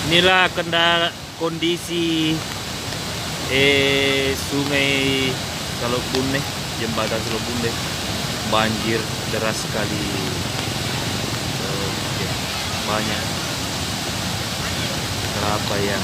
Inilah kondisi sungai Salobunde, jembatan Salobunde, banjir deras sekali. Banyak berapa yang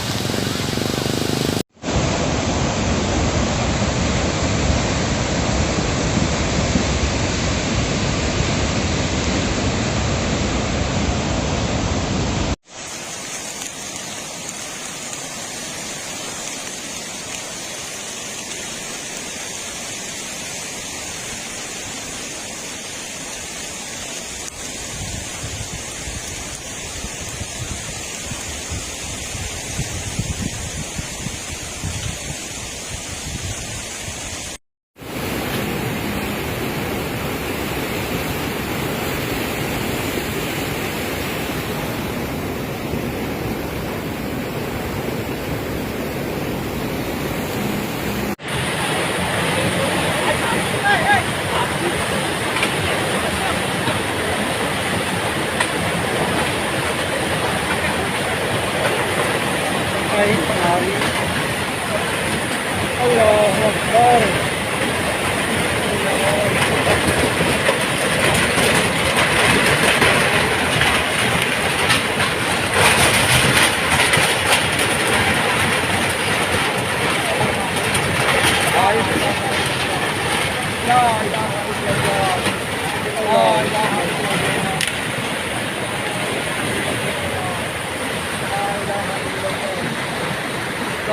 Allahu Akbar.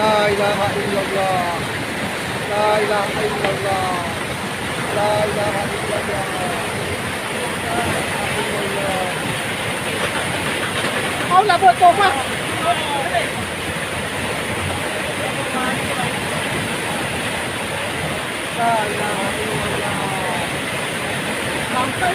La ilaha illallah. La ilaha illallah. La ilaha illallah. Kau lah buat koma. La ilaha illallah. Sampai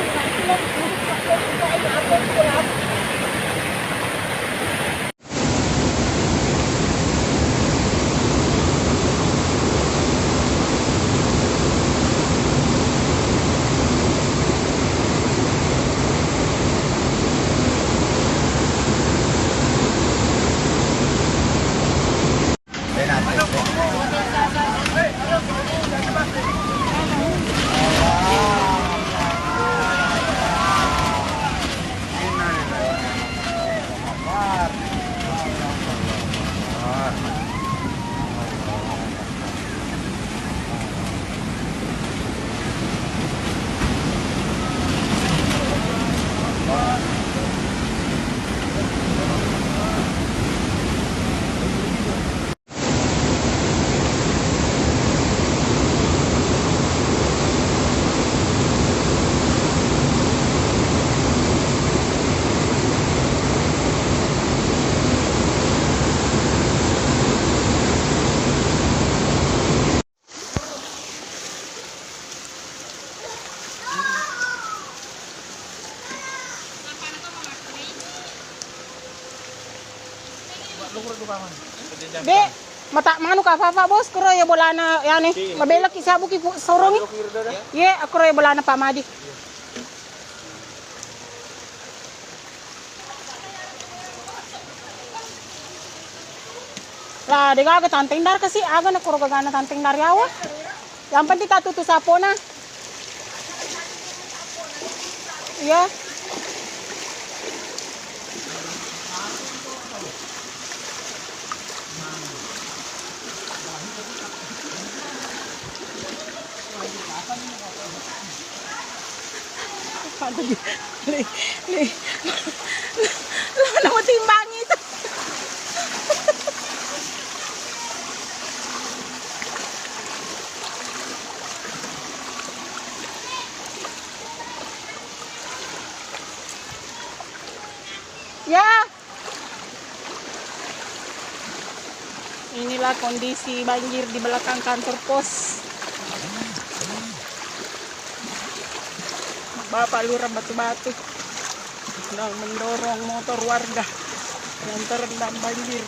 Be, mata manu ka papa bos kuro ya bolana yani mabelak isabu ki sorong. Ye, aku ya bolana pamadi. Lah, dega aga tanteng dar kasi aga na kuro gana tanteng dar yawa. Yang penting tatutu sapona. Ya. Ano mo timbang ito? Ya. Inilah kondisi banjir di belakang kantor pos. Bapak Lurah Batu-Batu sedang mendorong motor warga yang terendam banjir.